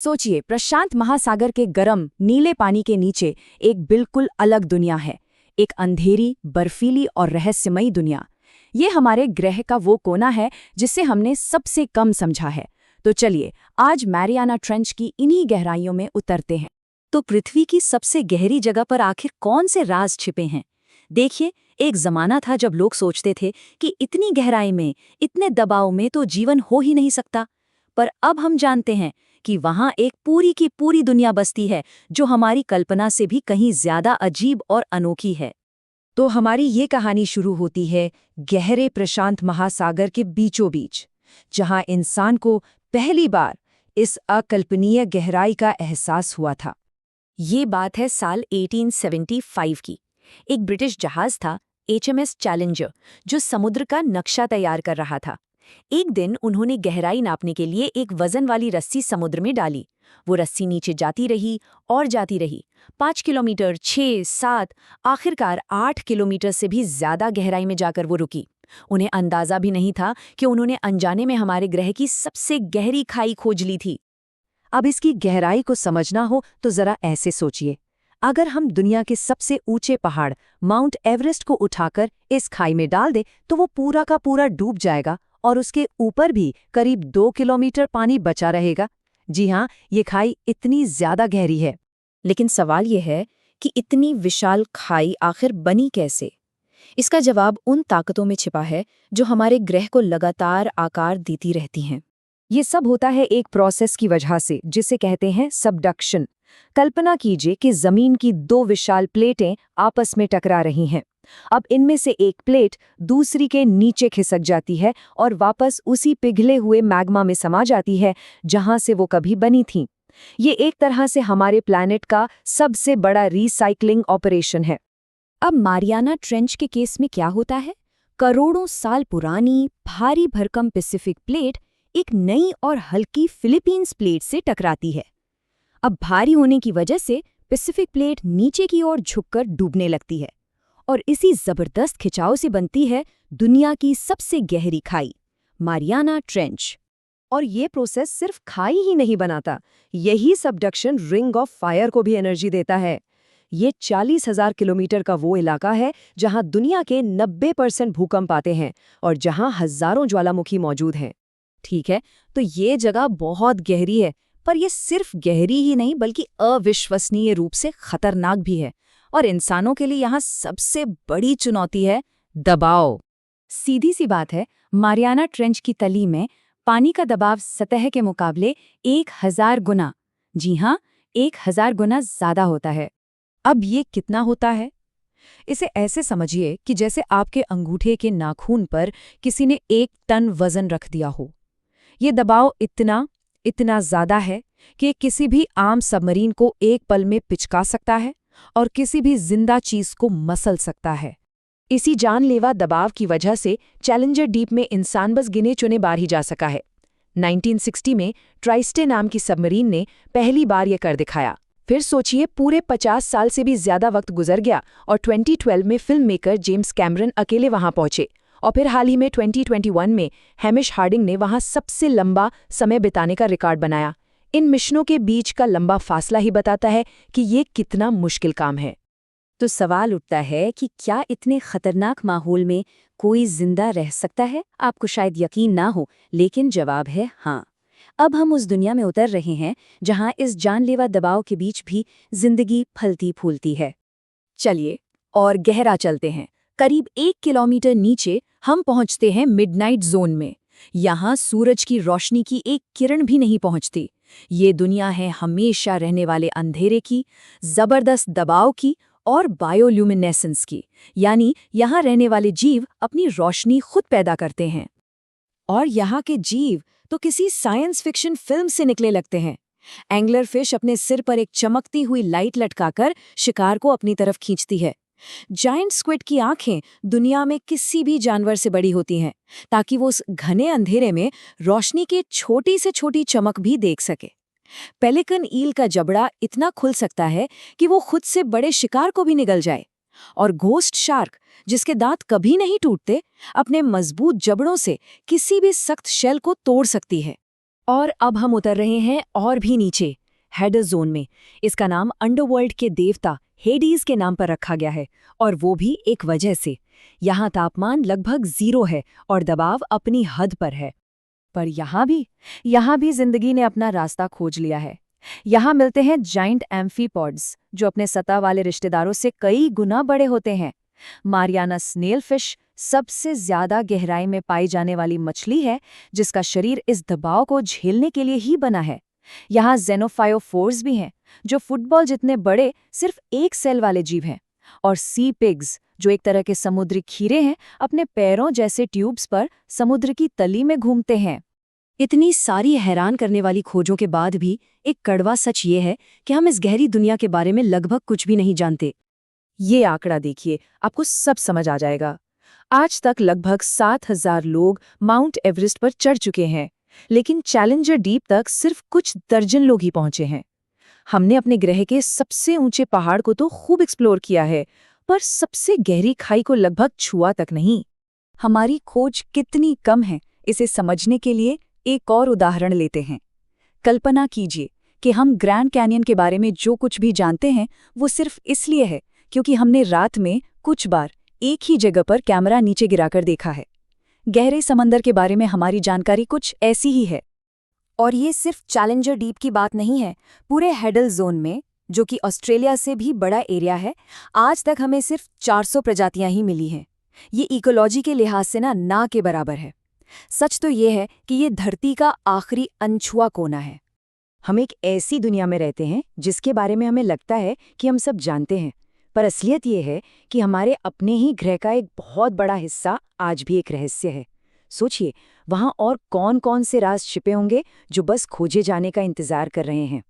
सोचिए, प्रशांत महासागर के गर्म नीले पानी के नीचे एक बिल्कुल अलग दुनिया है। एक अंधेरी, बर्फीली और रहस्यमयी दुनिया। ये हमारे ग्रह का वो कोना है जिसे हमने सबसे कम समझा है। तो चलिए, आज मैरियाना ट्रेंच की इन्हीं गहराइयों में उतरते हैं। तो पृथ्वी की सबसे गहरी जगह पर आखिर कौन से राज छिपे हैं? देखिए, एक जमाना था जब लोग सोचते थे कि इतनी गहराई में, इतने दबाव में तो जीवन हो ही नहीं सकता। पर अब हम जानते हैं कि वहां एक पूरी की पूरी दुनिया बसती है जो हमारी कल्पना से भी कहीं ज्यादा अजीब और अनोखी है। तो हमारी ये कहानी शुरू होती है गहरे प्रशांत महासागर के बीचों बीच, जहां इंसान को पहली बार इस अकल्पनीय गहराई का एहसास हुआ था। ये बात है साल 1875 की। एक ब्रिटिश जहाज था, HMS चैलेंजर, जो समुद्र का नक्शा तैयार कर रहा था। एक दिन उन्होंने गहराई नापने के लिए एक वजन वाली रस्सी समुद्र में डाली। वो रस्सी नीचे जाती रही और जाती रही। 5 किलोमीटर, 6, 7, आखिरकार 8 किलोमीटर से भी ज्यादा गहराई में जाकर वो रुकी। उन्हें अंदाजा भी नहीं था कि उन्होंने अनजाने में हमारे ग्रह की सबसे गहरी खाई खोज ली थी। अब इसकी गहराई को समझना हो तो जरा ऐसे सोचिए। अगर हम दुनिया के सबसे ऊंचे पहाड़ माउंट एवरेस्ट को उठाकर इस खाई में डाल दें तो वो पूरा का पूरा डूब जाएगा और उसके ऊपर भी करीब 2 किलोमीटर पानी बचा रहेगा। जी हाँ, ये खाई इतनी ज्यादा गहरी है। लेकिन सवाल यह है कि इतनी विशाल खाई आखिर बनी कैसे? इसका जवाब उन ताकतों में छिपा है जो हमारे ग्रह को लगातार आकार देती रहती हैं। ये सब होता है एक प्रोसेस की वजह से जिसे कहते हैं सबडक्शन। कल्पना कीजिए कि जमीन की 2 विशाल प्लेटें आपस में टकरा रही हैं। अब इनमें से एक प्लेट दूसरी के नीचे खिसक जाती है और वापस उसी पिघले हुए मैग्मा में समा जाती है जहां से वो कभी बनी थी। ये एक तरह से हमारे प्लैनेट का सबसे बड़ा रीसाइक्लिंग ऑपरेशन है। अब मारियाना ट्रेंच के केस में क्या होता है? करोड़ों साल पुरानी भारी भरकम पैसिफिक प्लेट एक नई और हल्की फिलीपींस प्लेट से टकराती है। अब भारी होने की वजह से पैसिफिक प्लेट नीचे की ओर झुककर डूबने लगती है और इसी जबरदस्त खिंचाव से बनती है दुनिया की सबसे गहरी खाई, मारियाना ट्रेंच। और ये प्रोसेस सिर्फ खाई ही नहीं बनाता, यही सबडक्शन रिंग ऑफ फायर को भी एनर्जी देता है। ये 40,000 किलोमीटर का वो इलाका है जहां दुनिया के 90% भूकंप आते हैं और जहां हजारों ज्वालामुखी मौजूद हैं। ठीक है, तो ये जगह बहुत गहरी है, पर यह सिर्फ गहरी ही नहीं बल्कि अविश्वसनीय रूप से खतरनाक भी है। और इंसानों के लिए यहाँ सबसे बड़ी चुनौती है दबाव। सीधी सी बात है, मारियाना ट्रेंच की तली में पानी का दबाव सतह के मुकाबले 1000 गुना, जी हाँ, 1000 गुना ज्यादा होता है। अब ये कितना होता है? इसे ऐसे समझिए कि जैसे आपके अंगूठे के नाखून पर किसी ने 1 टन वजन रख दिया हो। ये दबाव इतना ज्यादा है कि किसी भी आम सबमरीन को एक पल में पिचका सकता है और किसी भी जिंदा चीज को मसल सकता है। इसी जानलेवा दबाव की वजह से चैलेंजर डीप में इंसान बस गिने चुने बार ही जा सका है। 1960 में ट्राइस्टे नाम की सबमरीन ने पहली बार यह कर दिखाया। फिर सोचिए, पूरे 50 साल से भी ज्यादा वक्त गुजर गया और 2012 में फिल्म मेकर जेम्स कैमरन अकेले वहां पहुंचे। और फिर हाल ही में 2021 में हैमिश हार्डिंग ने वहां सबसे लंबा समय बिताने का रिकॉर्ड बनाया। इन मिशनों के बीच का लंबा फासला ही बताता है कि ये कितना मुश्किल काम है। तो सवाल उठता है कि क्या इतने खतरनाक माहौल में कोई जिंदा रह सकता है? आपको शायद यकीन ना हो, लेकिन जवाब है हाँ। अब हम उस दुनिया में उतर रहे हैं जहां इस जानलेवा दबाव के बीच भी जिंदगी फलती फूलती है। चलिए और गहरा चलते हैं। करीब 1 किलोमीटर नीचे हम पहुंचते हैं मिडनाइट जोन में। यहाँ सूरज की रोशनी की एक किरण भी नहीं पहुंचती। ये दुनिया है हमेशा रहने वाले अंधेरे की, जबरदस्त दबाव की और बायोल्यूमिनेसेंस की, यानी यहाँ रहने वाले जीव अपनी रोशनी खुद पैदा करते हैं। और यहाँ के जीव तो किसी साइंस फिक्शन फिल्म से निकले लगते हैं। एंगलर फिश अपने सिर पर एक चमकती हुई लाइट लटकाकर शिकार को अपनी तरफ खींचती है। जायंट स्क्विड की आंखें दुनिया में किसी भी जानवर से बड़ी होती हैं, ताकि वो उस घने अंधेरे में रोशनी के छोटी से छोटी चमक भी देख सके। पेलिकन ईल का जबड़ा इतना खुल सकता है कि वो खुद से बड़े शिकार को भी निगल जाए। और घोस्ट शार्क, जिसके दांत कभी नहीं टूटते, अपने मजबूत जबड़ों से किसी भी सख्त शेल को तोड़ सकती है। और अब हम उतर रहे हैं और भी नीचे, हेडस जोन में। इसका नाम अंडरवर्ल्ड के देवता हेडीज के नाम पर रखा गया है, और वो भी एक वजह से। यहाँ तापमान लगभग 0 है और दबाव अपनी हद पर है। पर यहाँ भी जिंदगी ने अपना रास्ता खोज लिया है। यहाँ मिलते हैं जाइंट एम्फीपॉड्स, जो अपने सतह वाले रिश्तेदारों से कई गुना बड़े होते हैं। मारियाना स्नेलफिश सबसे ज्यादा गहराई में पाई जाने वाली मछली है, जिसका शरीर इस दबाव को झेलने के लिए ही बना है। यहाँ ज़ेनोफायोफोर्स भी हैं, जो फुटबॉल जितने बड़े सिर्फ एक सेल वाले जीव हैं। और सी पिग्स, जो एक तरह के समुद्री खीरे हैं, अपने पैरों जैसे ट्यूब्स पर समुद्र की तली में घूमते हैं। इतनी सारी हैरान करने वाली खोजों के बाद भी एक कड़वा सच ये है कि हम इस गहरी दुनिया के बारे में लगभग कुछ भी नहीं जानते। ये आंकड़ा देखिए, आपको सब समझ आ जाएगा। आज तक लगभग 7,000 लोग माउंट एवरेस्ट पर चढ़ चुके हैं, लेकिन चैलेंजर डीप तक सिर्फ कुछ दर्जन लोग ही पहुंचे हैं। हमने अपने ग्रह के सबसे ऊंचे पहाड़ को तो खूब एक्सप्लोर किया है, पर सबसे गहरी खाई को लगभग छुआ तक नहीं। हमारी खोज कितनी कम है, इसे समझने के लिए एक और उदाहरण लेते हैं। कल्पना कीजिए कि हम ग्रैंड कैनियन के बारे में जो कुछ भी जानते हैं वो सिर्फ इसलिए है क्योंकि हमने रात में कुछ बार एक ही जगह पर कैमरा नीचे गिराकर देखा है। गहरे समंदर के बारे में हमारी जानकारी कुछ ऐसी ही है। और ये सिर्फ चैलेंजर डीप की बात नहीं है। पूरे हेडल जोन में, जो कि ऑस्ट्रेलिया से भी बड़ा एरिया है, आज तक हमें सिर्फ 400 प्रजातियां ही मिली हैं। ये इकोलॉजी के लिहाज से ना के बराबर है। सच तो ये है कि ये धरती का आखिरी अनछुआ कोना है। हम एक ऐसी दुनिया में रहते हैं जिसके बारे में हमें लगता है कि हम सब जानते हैं, पर असलियत ये है कि हमारे अपने ही ग्रह का एक बहुत बड़ा हिस्सा आज भी एक रहस्य है। सोचिए, वहाँ और कौन-कौन से राज छिपे होंगे जो बस खोजे जाने का इंतजार कर रहे हैं।